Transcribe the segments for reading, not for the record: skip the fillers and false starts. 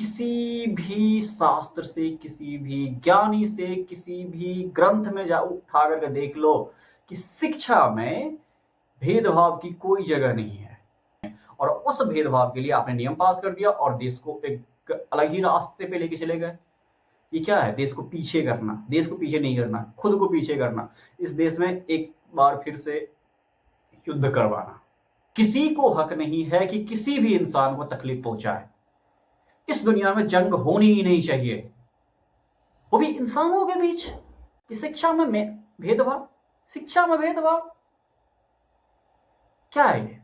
किसी भी शास्त्र से, किसी भी ज्ञानी से, किसी भी ग्रंथ में जा उठा करके देख लो कि शिक्षा में भेदभाव की कोई जगह नहीं है। और उस भेदभाव के लिए आपने नियम पास कर दिया और देश को एक अलग ही रास्ते पे लेके चले गए। ये क्या है? देश को पीछे करना। देश को पीछे नहीं करना, खुद को पीछे करना। इस देश में एक बार फिर से युद्ध करवाना। किसी को हक नहीं है कि किसी भी इंसान को तकलीफ पहुंचाए। इस दुनिया में जंग होनी ही नहीं चाहिए, वो भी इंसानों के बीच। कि शिक्षा में भेदभाव, शिक्षा में भेदभाव क्या है ये?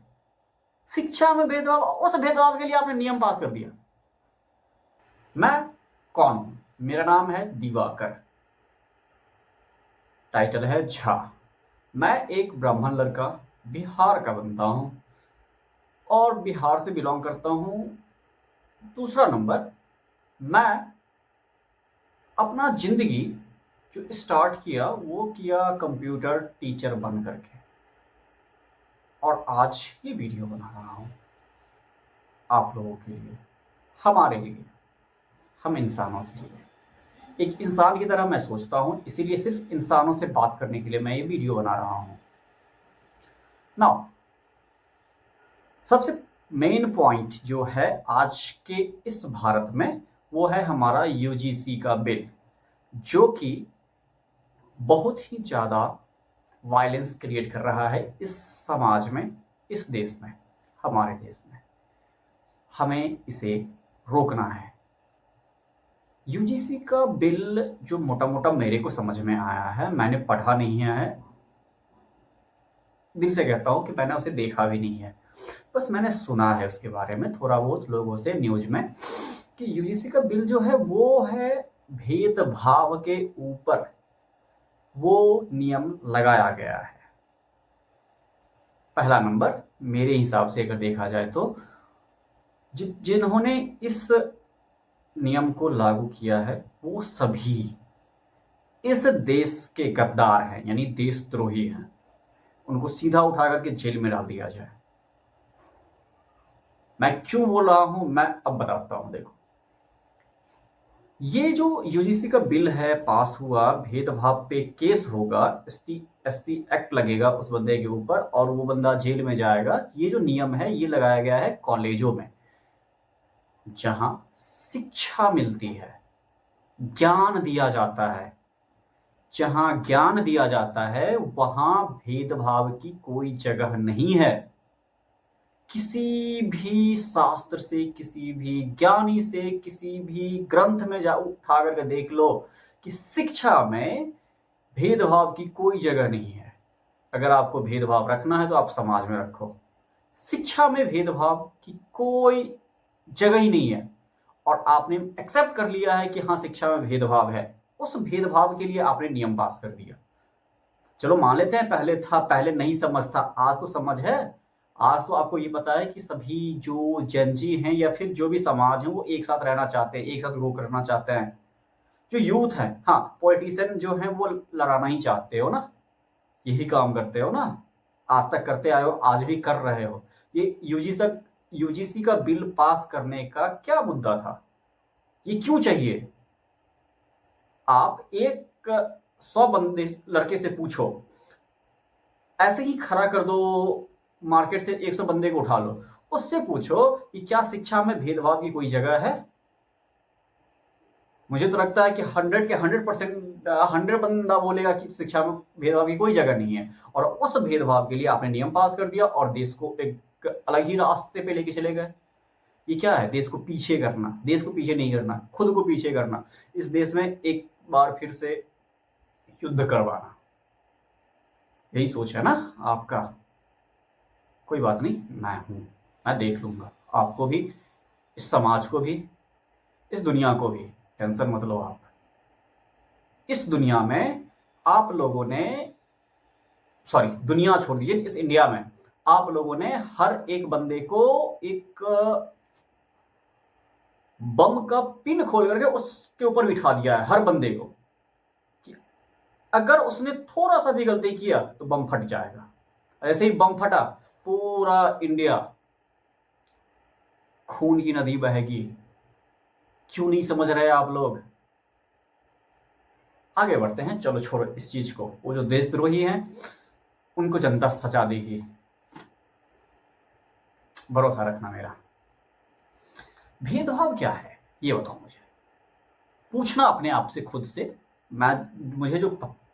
शिक्षा में भेदभाव, उस भेदभाव के लिए आपने नियम पास कर दिया। मैं कौन हूं? मेरा नाम है दिवाकर, टाइटल है झा। मैं एक ब्राह्मण लड़का, बिहार का बनता हूं और बिहार से बिलोंग करता हूं। दूसरा नंबर, मैं अपना जिंदगी जो स्टार्ट किया वो किया कंप्यूटर टीचर बन करके, और आज ये वीडियो बना रहा हूं आप लोगों के लिए, हमारे लिए, हम इंसानों के लिए। एक इंसान की तरह मैं सोचता हूं, इसीलिए सिर्फ इंसानों से बात करने के लिए मैं ये वीडियो बना रहा हूं। नाउ, सबसे मेन पॉइंट जो है आज के इस भारत में, वो है हमारा यूजीसी का बिल, जो कि बहुत ही ज़्यादा वायलेंस क्रिएट कर रहा है इस समाज में, इस देश में, हमारे देश में। हमें इसे रोकना है। यूजीसी का बिल जो मोटा मोटा मेरे को समझ में आया है, मैंने पढ़ा नहीं है, दिल से कहता हूं कि मैंने उसे देखा भी नहीं है, बस मैंने सुना है उसके बारे में थोड़ा बहुत लोगों से न्यूज में, कि यूजीसी का बिल जो है वो है भेदभाव के ऊपर वो नियम लगाया गया है। पहला नंबर, मेरे हिसाब से अगर देखा जाए तो जिन्होंने इस नियम को लागू किया है वो सभी इस देश के गद्दार हैं, यानी देशद्रोही हैं। उनको सीधा उठा करके जेल में डाल दिया जाए। मैं क्यों बोल रहा हूं मैं अब बताता हूं। देखो, ये जो यूजीसी का बिल है पास हुआ, भेदभाव पे केस होगा, एसटी एक्ट लगेगा उस बंदे के ऊपर और वो बंदा जेल में जाएगा। ये जो नियम है ये लगाया गया है कॉलेजों में, जहां शिक्षा मिलती है, ज्ञान दिया जाता है। जहां ज्ञान दिया जाता है वहां भेदभाव की कोई जगह नहीं है। किसी भी शास्त्र से, किसी भी ज्ञानी से, किसी भी ग्रंथ में जा उठा करके देख लो कि शिक्षा में भेदभाव की कोई जगह नहीं है। अगर आपको भेदभाव रखना है तो आप समाज में रखो। शिक्षा में भेदभाव की कोई जगह ही नहीं है। और आपने एक्सेप्ट कर लिया है कि हाँ शिक्षा में भेदभाव है, उस भेदभाव के लिए आपने नियम पास कर दिया। चलो मान लेते हैं पहले था, पहले नहीं समझ था, आज तो समझ है। आज तो आपको ये पता है कि सभी जो जनजी हैं या फिर जो भी समाज है वो एक साथ रहना चाहते हैं, एक साथ ग्रो करना चाहते हैं। जो यूथ है, हाँ पॉलिटिशियन जो है वो लड़ाना ही चाहते हो ना, यही काम करते हो ना, आज तक करते आए हो, आज भी कर रहे हो। ये यूजीसी का बिल पास करने का क्या मुद्दा था? ये क्यों चाहिए? आप एक 100 बंदे लड़के से पूछो, ऐसे ही खड़ा कर दो, मार्केट से 100 बंदे को उठा लो, उससे पूछो कि क्या शिक्षा में भेदभाव की कोई जगह है? मुझे तो लगता है कि 100 के 100% 100 बंदा बोलेगा कि शिक्षा में भेदभाव की कोई जगह नहीं है। और उस भेदभाव के लिए आपने नियम पास कर दिया और देश को एक अलग ही रास्ते पे लेके चले गए। ये क्या है? देश को पीछे करना। देश को पीछे नहीं करना, खुद को पीछे करना। इस देश में एक बार फिर से युद्ध करवाना, यही सोच है ना आपका? कोई बात नहीं, मैं हूं, मैं देख लूंगा आपको भी, इस समाज को भी, इस दुनिया को भी। टेंशन मत लो आप। इस दुनिया में आप लोगों ने, सॉरी दुनिया छोड़ दीजिए, इस इंडिया में आप लोगों ने हर एक बंदे को एक बम का पिन खोल करके उसके ऊपर बिठा दिया है, हर बंदे को, कि अगर उसने थोड़ा सा भी गलती किया तो बम फट जाएगा। ऐसे ही बम फटा, पूरा इंडिया खून की नदी बहेगी, क्यों नहीं समझ रहे आप लोग? आगे बढ़ते हैं, चलो छोड़ो इस चीज को। वो जो देशद्रोही हैं उनको जनता सजा देगी, भरोसा रखना मेरा। भेदभाव क्या है ये बताओ मुझे, पूछना अपने आप से, खुद से। मुझे जो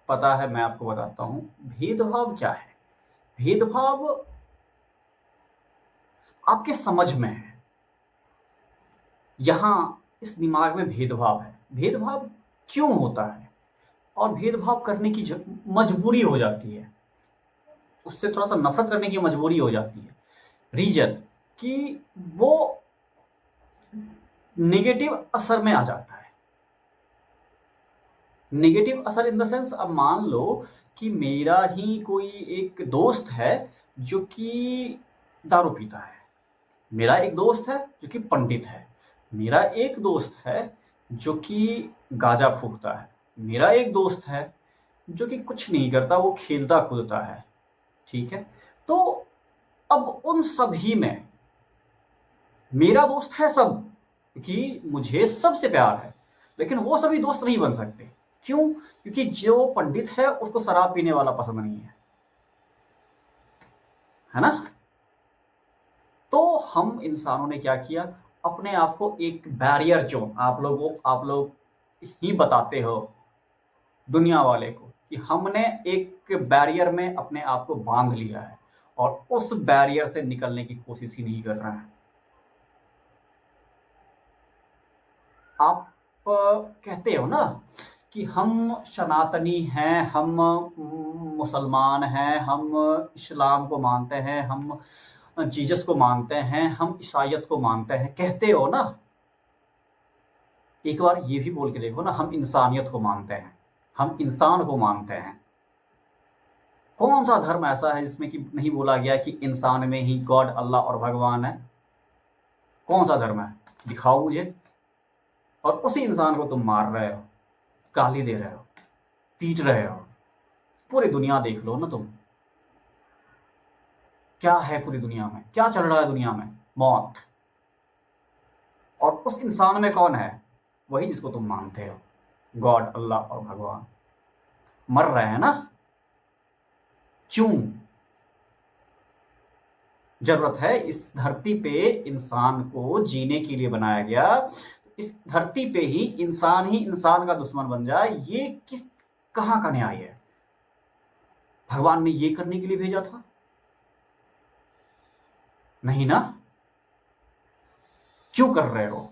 पता है मैं आपको बताता हूं। भेदभाव क्या है? भेदभाव आपके समझ में है, यहां इस दिमाग में भेदभाव है। भेदभाव क्यों होता है और भेदभाव करने की मजबूरी हो जाती है, उससे थोड़ा सा नफरत करने की मजबूरी हो जाती है। रीजन कि वो नेगेटिव असर में आ जाता है। नेगेटिव असर इन द सेंस, अब मान लो कि मेरा ही कोई एक दोस्त है जो कि दारू पीता है, मेरा एक दोस्त है जो कि पंडित है, मेरा एक दोस्त है जो कि गांजा फूकता है, मेरा एक दोस्त है जो कि कुछ नहीं करता, वो खेलता कूदता है, ठीक है। तो अब उन सभी में मेरा दोस्त है सब, कि मुझे सबसे प्यार है, लेकिन वो सभी दोस्त नहीं बन सकते। क्यों? क्योंकि जो पंडित है उसको शराब पीने वाला पसंद नहीं है ना। तो हम इंसानों ने क्या किया, अपने आप को एक बैरियर जोन, आप लोग ही बताते हो दुनिया वाले को कि हमने एक बैरियर में अपने आप को बांध लिया है और उस बैरियर से निकलने की कोशिश ही नहीं कर रहा है। आप कहते हो ना कि हम सनातनी हैं, हम मुसलमान हैं, हम इस्लाम को मानते हैं, हम जीसस को मानते हैं, हम ईसाइयत को मानते हैं, कहते हो ना। एक बार ये भी बोल के देखो ना, हम इंसानियत को मानते हैं, हम इंसान को मानते हैं। कौन सा धर्म ऐसा है जिसमें कि नहीं बोला गया कि इंसान में ही गॉड, अल्लाह और भगवान है? कौन सा धर्म है? दिखाओ मुझे। और उसी इंसान को तुम मार रहे हो, गाली दे रहे हो, पीट रहे हो। पूरी दुनिया देख लो ना तुम, क्या है पूरी दुनिया में, क्या चल रहा है दुनिया में? मौत। और उस इंसान में कौन है? वही जिसको तुम मानते हो, गॉड, अल्लाह और भगवान। मर रहे हैं ना। क्यों? जरूरत है, इस धरती पे इंसान को जीने के लिए बनाया गया। इस धरती पे ही इंसान का दुश्मन बन जाए, ये कहां का न्याय है? भगवान ने ये करने के लिए भेजा था? नहीं ना। क्यों कर रहे हो?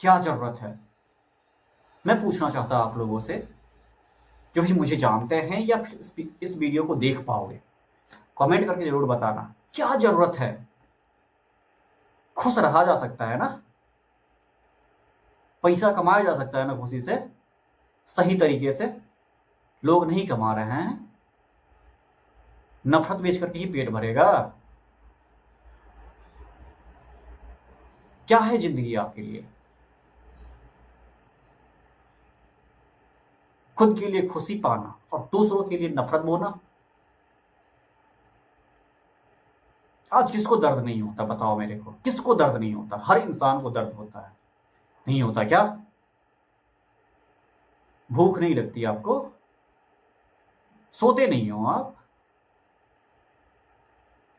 क्या जरूरत है? मैं पूछना चाहता आप लोगों से, जो भी मुझे जानते हैं या फिर इस वीडियो को देख पाओगे, कमेंट करके जरूर बताना, क्या जरूरत है? खुश रहा जा सकता है ना, पैसा कमाया जा सकता है ना खुशी से, सही तरीके से। लोग नहीं कमा रहे हैं, नफरत बेच करके ही पेट भरेगा। क्या है जिंदगी आपके लिए? खुद के लिए खुशी पाना और दूसरों के लिए नफरत बोना। आज किसको दर्द नहीं होता बताओ मेरे को, किसको दर्द नहीं होता? हर इंसान को दर्द होता है, नहीं होता क्या? भूख नहीं लगती आपको? सोते नहीं हो आप?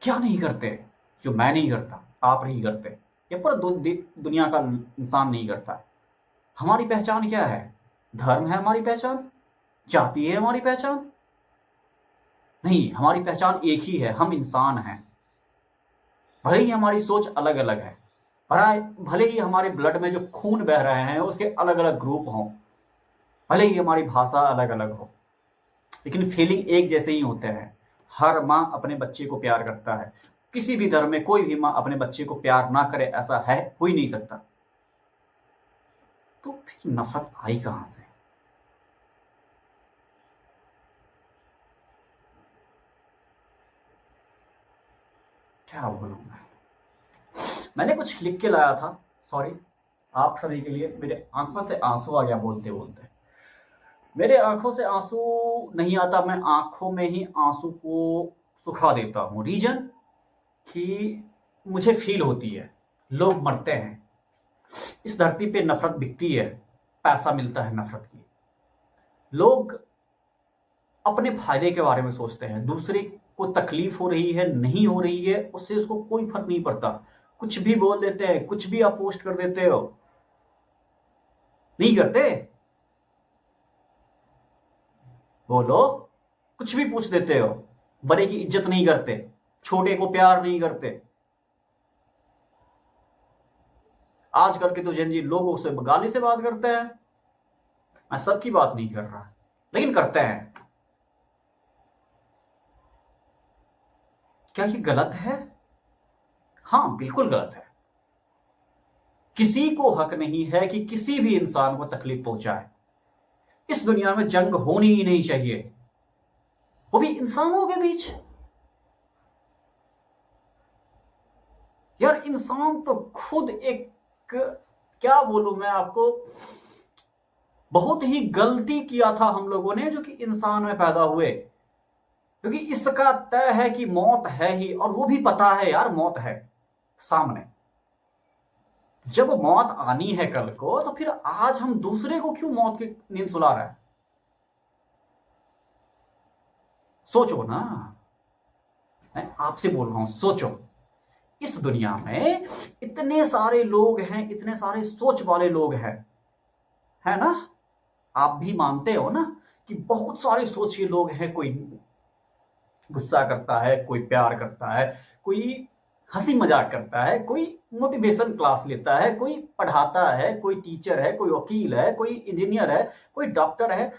क्या नहीं करते जो मैं नहीं करता, आप नहीं करते, ये पूरा दुनिया का इंसान नहीं करता? हमारी पहचान क्या है? धर्म है हमारी पहचान? जाति है हमारी पहचान? नहीं, हमारी पहचान एक ही है, हम इंसान हैं। भले ही हमारी सोच अलग अलग है, भले ही हमारे ब्लड में जो खून बह रहे हैं उसके अलग अलग ग्रुप हों, भले ही हमारी भाषा अलग अलग हो, लेकिन फीलिंग एक जैसे ही होते हैं। हर माँ अपने बच्चे को प्यार करता है, किसी भी धर्म में कोई भी माँ अपने बच्चे को प्यार ना करे ऐसा है, हो ही नहीं सकता। तो फिर नफरत आई कहां से? क्या बोलूं मैंने कुछ लिख के लाया था, सॉरी आप सभी के लिए। मेरे आंखों से आंसू आ गया बोलते बोलते। मेरे आंखों से आंसू नहीं आता, मैं आंखों में ही आंसू को सुखा देता हूं। रीजन कि मुझे फील होती है, लोग मरते हैं, इस धरती पे नफरत बिकती है, पैसा मिलता है नफरत की। लोग अपने फायदे के बारे में सोचते हैं, दूसरे को तकलीफ हो रही है नहीं हो रही है उससे उसको कोई फर्क नहीं पड़ता, कुछ भी बोल देते हैं, कुछ भी आप पोस्ट कर देते हो। नहीं करते? बोलो। कुछ भी पूछ देते हो, बड़े की इज्जत नहीं करते, छोटे को प्यार नहीं करते। आजकल के तो जेनजी लोगों से गाली से बात करते हैं। मैं सबकी बात नहीं कर रहा, लेकिन करते हैं। क्या ये गलत है? हाँ, बिल्कुल गलत है। किसी को हक नहीं है कि किसी भी इंसान को तकलीफ पहुंचाए। इस दुनिया में जंग होनी ही नहीं चाहिए, वो भी इंसानों के बीच। यार, इंसान तो खुद एक, क्या बोलूं मैं आपको, बहुत ही गलती किया था हम लोगों ने जो कि इंसान में पैदा हुए, क्योंकि इसका तय है कि मौत है ही, और वो भी पता है यार मौत है सामने। जब मौत आनी है कल को, तो फिर आज हम दूसरे को क्यों मौत की नींद सुला रहे हैं? सोचो ना, मैं आपसे बोल रहा हूं, सोचो। इस दुनिया में इतने सारे लोग हैं, इतने सारे सोच वाले लोग हैं, है ना? आप भी मानते हो ना कि बहुत सारे सोच के लोग हैं। कोई गुस्सा करता है, कोई प्यार करता है, कोई हंसी मजाक करता है, कोई मोटिवेशन क्लास लेता है, कोई पढ़ाता है, कोई टीचर है, कोई वकील है, कोई इंजीनियर है, कोई डॉक्टर है।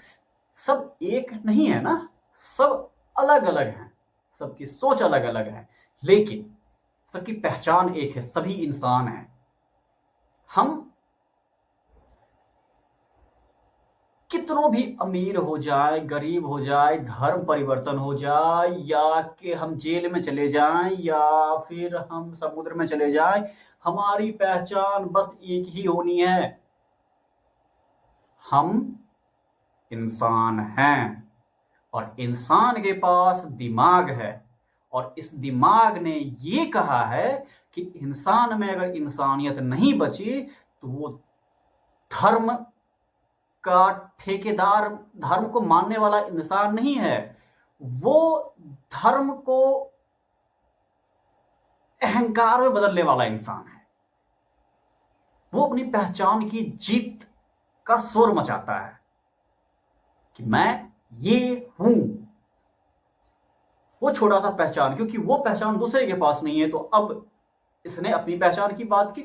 सब एक नहीं है ना, सब अलग अलग हैं, सबकी सोच अलग अलग है, लेकिन सबकी पहचान एक है, सभी इंसान हैं। हम कितनों भी अमीर हो जाए, गरीब हो जाए, धर्म परिवर्तन हो जाए, या कि हम जेल में चले जाएं, या फिर हम समुद्र में चले जाएं, हमारी पहचान बस एक ही होनी है, हम इंसान हैं। और इंसान के पास दिमाग है, और इस दिमाग ने ये कहा है कि इंसान में अगर इंसानियत नहीं बची तो वो धर्म का ठेकेदार, धर्म को मानने वाला इंसान नहीं है, वो धर्म को अहंकार में बदलने वाला इंसान है। वो अपनी पहचान की जीत का शोर मचाता है कि मैं ये हूं। वो छोटा सा पहचान, क्योंकि वो पहचान दूसरे के पास नहीं है, तो अब इसने अपनी पहचान की बात की,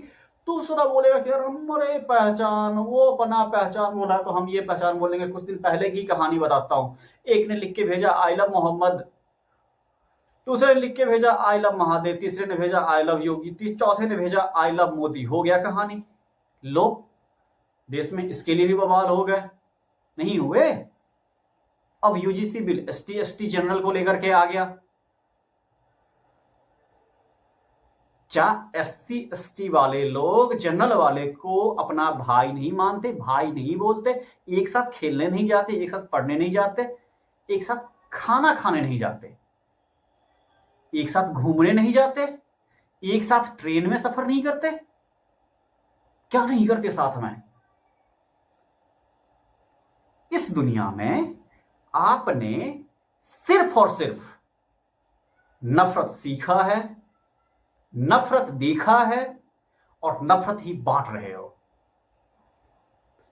दूसरा बोलेगा कि यार हमारे पहचान, वो अपना पहचान बोला तो हम ये पहचान बोलेंगे। कुछ दिन पहले की कहानी बताता हूं। एक ने लिख के भेजा आई लव मोहम्मद, दूसरे ने लिख के भेजा आई लव महादेव, तीसरे ने भेजा आई लव योगी, चौथे ने भेजा आई लव मोदी। हो गया कहानी। लोग देश में इसके लिए भी बवाल हो गए, नहीं हुए? अब यूजीसी बिल एसटी जनरल को लेकर के आ गया। क्या एससी एसटी वाले लोग जनरल वाले को अपना भाई नहीं मानते, भाई नहीं बोलते, एक साथ खेलने नहीं जाते, एक साथ पढ़ने नहीं जाते, एक साथ खाना खाने नहीं जाते, एक साथ घूमने नहीं जाते, एक साथ ट्रेन में सफर नहीं करते? क्या नहीं करते साथ में? इस दुनिया में आपने सिर्फ और सिर्फ नफरत सीखा है, नफरत देखा है, और नफरत ही बांट रहे हो।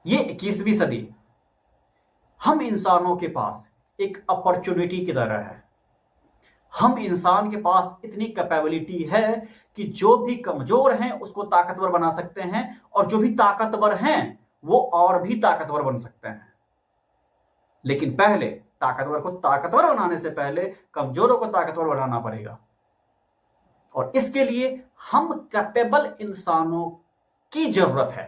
ये 21वीं सदी हम इंसानों के पास एक अपॉर्चुनिटी की तरह है। हम इंसान के पास इतनी कैपेबिलिटी है कि जो भी कमजोर हैं उसको ताकतवर बना सकते हैं, और जो भी ताकतवर हैं वो और भी ताकतवर बन सकते हैं। लेकिन पहले ताकतवर को ताकतवर बनाने से पहले कमजोरों को ताकतवर बनाना पड़ेगा, और इसके लिए हम कैपेबल इंसानों की जरूरत है।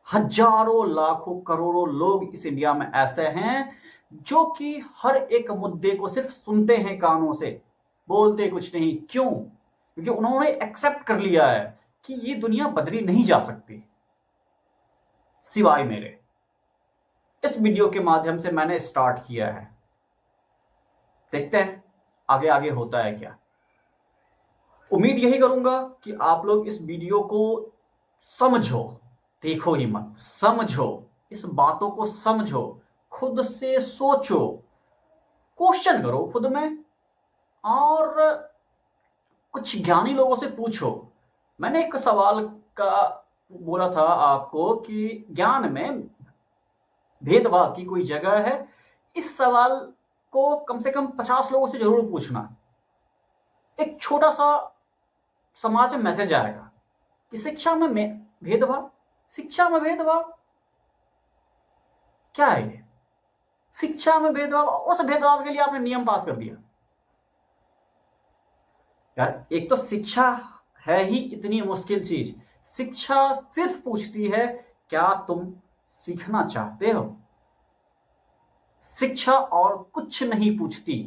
हजारों लाखों करोड़ों लोग इस इंडिया में ऐसे हैं जो कि हर एक मुद्दे को सिर्फ सुनते हैं कानों से, बोलते कुछ नहीं। क्यों? क्योंकि उन्होंने एक्सेप्ट कर लिया है कि ये दुनिया बदली नहीं जा सकती सिवाय मेरे। इस वीडियो के माध्यम से मैंने स्टार्ट किया है, देखते हैं आगे आगे होता है क्या। उम्मीद यही करूंगा कि आप लोग इस वीडियो को समझो, देखो ही मत, समझो, इस बातों को समझो, खुद से सोचो, क्वेश्चन करो खुद में, और कुछ ज्ञानी लोगों से पूछो। मैंने एक सवाल का बोला था आपको कि ज्ञान में भेदभाव की कोई जगह है। इस सवाल को कम से कम 50 लोगों से जरूर पूछना। एक छोटा सा समाज में मैसेज आएगा कि शिक्षा में भेदभाव, शिक्षा में भेदभाव क्या है ये? शिक्षा में भेदभाव, उस भेदभाव के लिए आपने नियम पास कर दिया। यार, एक तो शिक्षा है ही इतनी मुश्किल चीज। शिक्षा सिर्फ पूछती है क्या तुम सीखना चाहते हो। शिक्षा और कुछ नहीं पूछती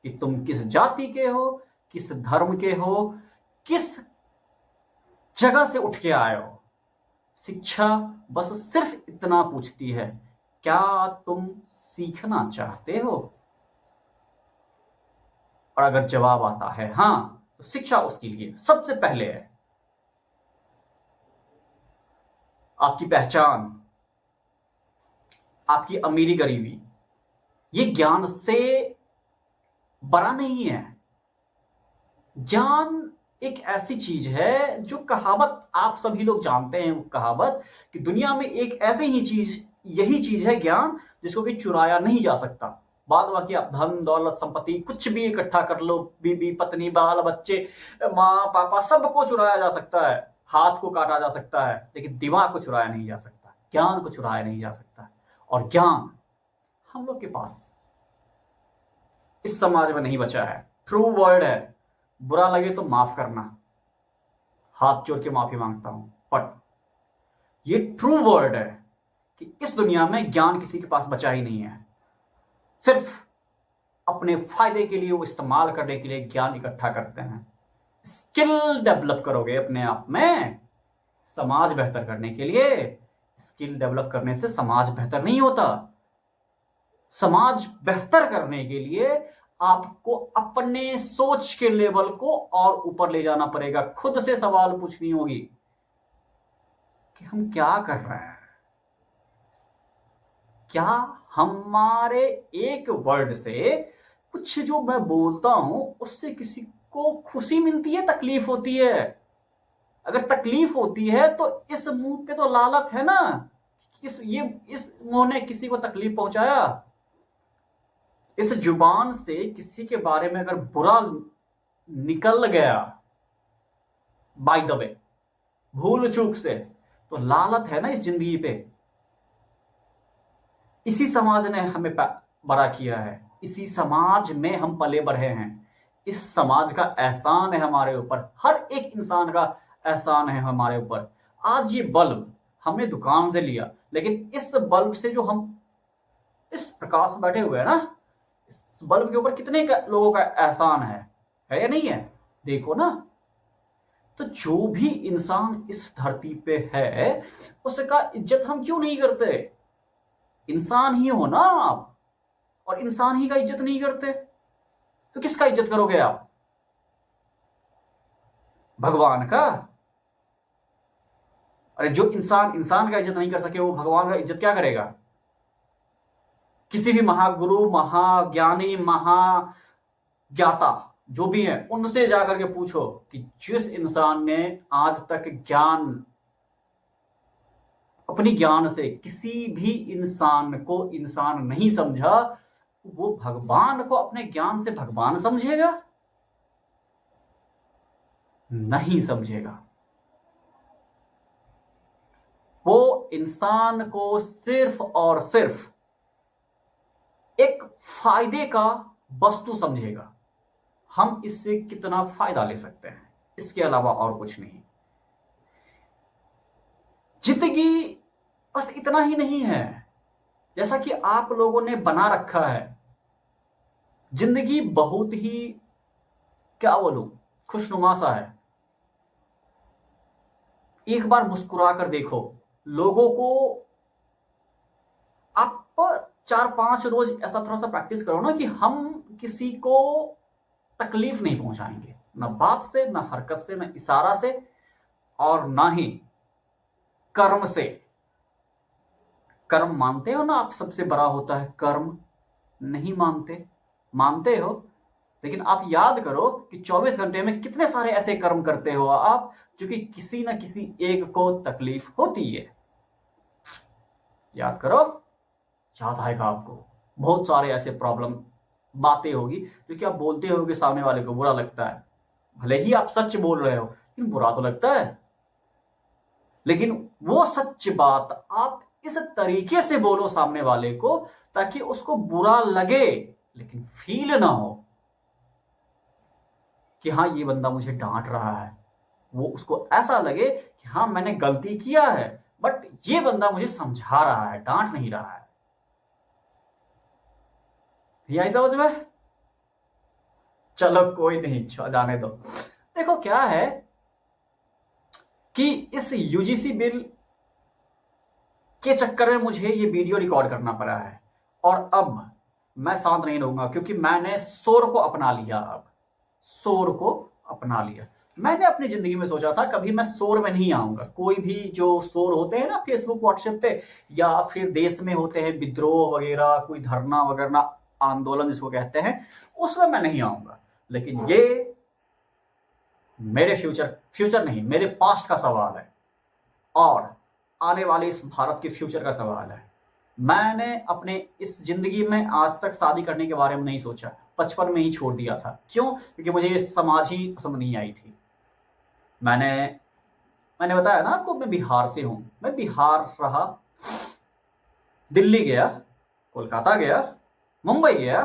कि तुम किस जाति के हो, किस धर्म के हो, किस जगह से उठ के आए हो। शिक्षा बस सिर्फ इतना पूछती है, क्या तुम सीखना चाहते हो। और अगर जवाब आता है हां, तो शिक्षा उसके लिए सबसे पहले है। आपकी पहचान, आपकी अमीरी गरीबी, ये ज्ञान से बड़ा नहीं है। ज्ञान एक ऐसी चीज है जो कहावत आप सभी लोग जानते हैं, वो कहावत कि दुनिया में एक ऐसी ही चीज, यही चीज है ज्ञान, जिसको कि चुराया नहीं जा सकता। बाद बाकी आप धन दौलत संपत्ति कुछ भी इकट्ठा कर लो, बीबी पत्नी बाल बच्चे माँ पापा सबको चुराया जा सकता है, हाथ को काटा जा सकता है, लेकिन दिमाग को चुराया नहीं जा सकता, ज्ञान को चुराया नहीं जा सकता। और ज्ञान हम लोग के पास इस समाज में नहीं बचा है। ट्रू वर्ड है, बुरा लगे तो माफ करना, हाथ जोड़ के माफी मांगता हूं, बट ये ट्रू वर्ड है कि इस दुनिया में ज्ञान किसी के पास बचा ही नहीं है। सिर्फ अपने फायदे के लिए वो इस्तेमाल करने के लिए ज्ञान इकट्ठा करते हैं। स्किल डेवलप करोगे अपने आप में समाज बेहतर करने के लिए। स्किल डेवलप करने से समाज बेहतर नहीं होता। समाज बेहतर करने के लिए आपको अपने सोच के लेवल को और ऊपर ले जाना पड़ेगा। खुद से सवाल पूछनी होगी कि हम क्या कर रहे हैं। क्या हमारे एक वर्ड से, कुछ जो मैं बोलता हूं उससे किसी को खुशी मिलती है, तकलीफ होती है? अगर तकलीफ होती है तो इस मुंह पे तो लालच है ना, इस मुंह ने किसी को तकलीफ पहुंचाया। इस जुबान से किसी के बारे में अगर बुरा निकल गया बाय द वे, भूल चूक से, तो लालत है ना इस जिंदगी पे। इसी समाज ने हमें बड़ा किया है, इसी समाज में हम पले बढ़े हैं। इस समाज का एहसान है हमारे ऊपर, हर एक इंसान का एहसान है हमारे ऊपर। आज ये बल्ब हमने दुकान से लिया, लेकिन इस बल्ब से जो हम इस प्रकाश में बैठे हुए हैं ना, इस बल्ब के ऊपर कितने लोगों का एहसान है या नहीं है? देखो ना। तो जो भी इंसान इस धरती पे है उसका इज्जत हम क्यों नहीं करते? इंसान ही हो ना आप, और इंसान ही का इज्जत नहीं करते तो किसका इज्जत करोगे आप? भगवान का? अरे जो इंसान इंसान का इज्जत नहीं कर सके वो भगवान का इज्जत क्या करेगा? किसी भी महागुरु, महाज्ञानी, महाज्ञाता जो भी है, उनसे जाकर के पूछो कि जिस इंसान ने आज तक ज्ञान, अपनी ज्ञान से किसी भी इंसान को इंसान नहीं समझा, वो भगवान को अपने ज्ञान से भगवान समझेगा? नहीं समझेगा। वो इंसान को सिर्फ और सिर्फ एक फायदे का वस्तु समझेगा। हम इससे कितना फायदा ले सकते हैं, इसके अलावा और कुछ नहीं। जिंदगी बस इतना ही नहीं है जैसा कि आप लोगों ने बना रखा है। जिंदगी बहुत ही, क्या बोलूं, खुशनुमा सा है। एक बार मुस्कुरा कर देखो लोगों को। आप 4-5 रोज ऐसा थोड़ा सा प्रैक्टिस करो ना कि हम किसी को तकलीफ नहीं पहुंचाएंगे, ना बात से, ना हरकत से, ना इशारा से, और ना ही कर्म से। कर्म मानते हो ना आप, सबसे बड़ा होता है कर्म। नहीं मानते? मानते हो, लेकिन आप याद करो कि 24 घंटे में कितने सारे ऐसे कर्म करते हो आप जो कि किसी ना किसी एक को तकलीफ होती है। याद करो, याद आएगा आपको। बहुत सारे ऐसे प्रॉब्लम बातें होगी जो कि आप बोलते हो कि सामने वाले को बुरा लगता है। भले ही आप सच बोल रहे हो लेकिन बुरा तो लगता है। लेकिन वो सच बात आप इस तरीके से बोलो सामने वाले को ताकि उसको बुरा लगे लेकिन फील ना हो कि हाँ ये बंदा मुझे डांट रहा है। वो उसको ऐसा लगे कि हाँ मैंने गलती किया है बट ये बंदा मुझे समझा रहा है, डांट नहीं रहा है। यही समझ में? चलो कोई नहीं, जाने दो। देखो क्या है कि इस यूजीसी बिल के चक्कर में मुझे ये वीडियो रिकॉर्ड करना पड़ा है और अब मैं शांत नहीं रहूंगा क्योंकि मैंने शोर को अपना लिया। अब शोर को अपना लिया। मैंने अपनी जिंदगी में सोचा था कभी मैं शोर में नहीं आऊंगा। कोई भी जो शोर होते हैं ना फेसबुक व्हाट्सएप पे या फिर देश में होते हैं विद्रोह वगैरह, कोई धरना वगैरह, आंदोलन जिसको कहते हैं, उसमें मैं नहीं आऊंगा। लेकिन ये मेरे फ्यूचर नहीं, मेरे पास्ट का सवाल है और आने वाले इस भारत के फ्यूचर का सवाल है। मैंने अपने इस जिंदगी में आज तक शादी करने के बारे में नहीं सोचा, बचपन में ही छोड़ दिया था। क्यों? क्योंकि मुझे ये समाज ही पसंद नहीं आई थी। मैंने मैंने बताया ना आपको, मैं बिहार से हूं। मैं बिहार रहा, दिल्ली गया, कोलकाता गया, मुंबई गया,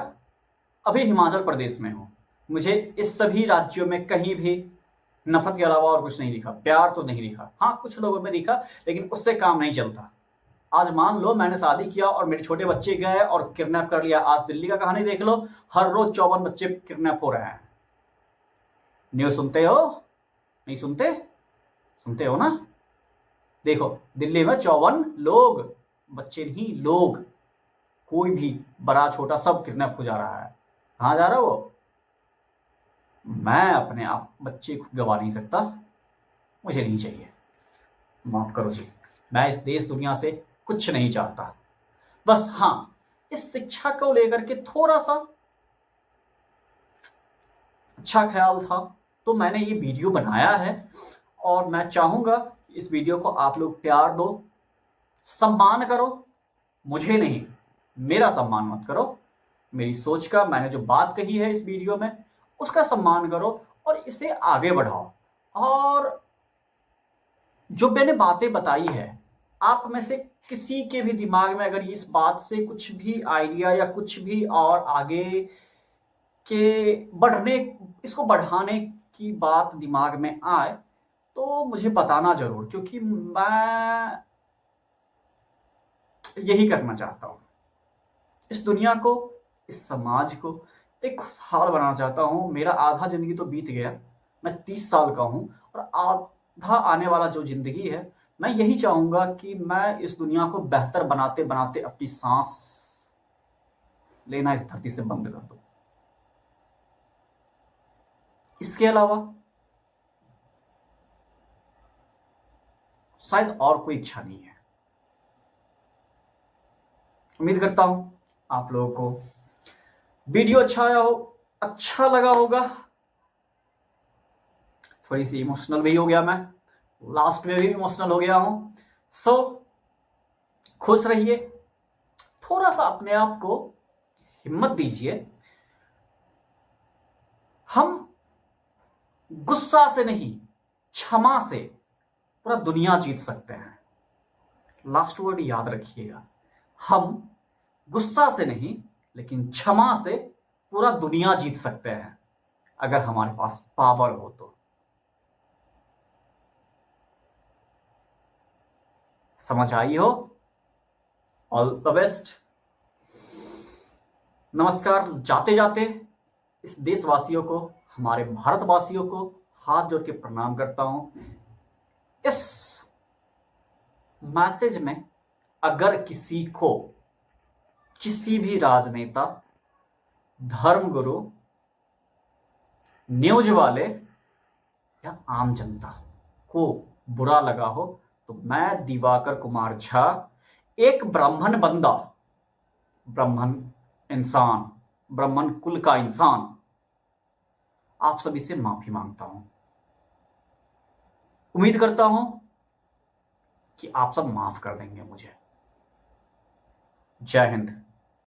अभी हिमाचल प्रदेश में हूं। मुझे इस सभी राज्यों में कहीं भी नफरत के अलावा और कुछ नहीं दिखा। प्यार तो नहीं दिखा, हाँ कुछ लोगों में दिखा, लेकिन उससे काम नहीं चलता। आज मान लो मैंने शादी किया और मेरे छोटे बच्चे गए और किडनैप कर लिया। आज दिल्ली का कहानी देख लो, हर रोज 54 बच्चे किडनैप हो रहे हैं। न्यूज सुनते हो? नहीं सुनते? सुनते हो ना? देखो दिल्ली में 54 लोग, बच्चे नहीं लोग, कोई भी बड़ा छोटा सब किडनैप हो जा रहा है। कहां जा रहा है वो? मैं अपने आप बच्चे को गवा नहीं सकता, मुझे नहीं चाहिए। माफ करो जी, मैं इस देश दुनिया से कुछ नहीं चाहता। बस हाँ, इस शिक्षा को लेकर के थोड़ा सा अच्छा ख्याल था तो मैंने ये वीडियो बनाया है और मैं चाहूंगा इस वीडियो को आप लोग प्यार दो, सम्मान करो। मुझे नहीं, मेरा सम्मान मत करो। मेरी सोच का, मैंने जो बात कही है इस वीडियो में उसका सम्मान करो और इसे आगे बढ़ाओ। और जो मैंने बातें बताई है, आप में से किसी के भी दिमाग में अगर इस बात से कुछ भी आइडिया या कुछ भी और आगे के बढ़ने, इसको बढ़ाने की बात दिमाग में आए तो मुझे बताना जरूर, क्योंकि मैं यही करना चाहता हूं। इस दुनिया को, इस समाज को एक खुशहाल बनाना चाहता हूं। मेरा आधा जिंदगी तो बीत गया, मैं 30 साल का हूं और आधा आने वाला जो जिंदगी है, मैं यही चाहूंगा कि मैं इस दुनिया को बेहतर बनाते बनाते अपनी सांस लेना इस धरती से बंद कर दूं। इसके अलावा शायद और कोई इच्छा नहीं है। उम्मीद करता हूं आप लोगों को वीडियो अच्छा आया हो, अच्छा लगा होगा। थोड़ी सी इमोशनल भी हो गया मैं, लास्ट में भी इमोशनल हो गया हूं। सो खुश रहिए, थोड़ा सा अपने आप को हिम्मत दीजिए। हम गुस्सा से नहीं, क्षमा से पूरा दुनिया जीत सकते हैं। लास्ट वर्ड याद रखिएगा, हम गुस्सा से नहीं लेकिन क्षमा से पूरा दुनिया जीत सकते हैं अगर हमारे पास पावर हो तो। समझ आई हो? All the best. नमस्कार। जाते जाते इस देशवासियों को, हमारे भारतवासियों को हाथ जोड़ के प्रणाम करता हूं। इस मैसेज में अगर किसी को, किसी भी राजनेता, धर्मगुरु, न्यूज वाले या आम जनता को बुरा लगा हो तो मैं दिवाकर कुमार झा, एक ब्राह्मण बंदा, ब्राह्मण इंसान, ब्राह्मण कुल का इंसान, आप सभी से माफी मांगता हूं। उम्मीद करता हूं कि आप सब माफ कर देंगे मुझे। जय हिंद।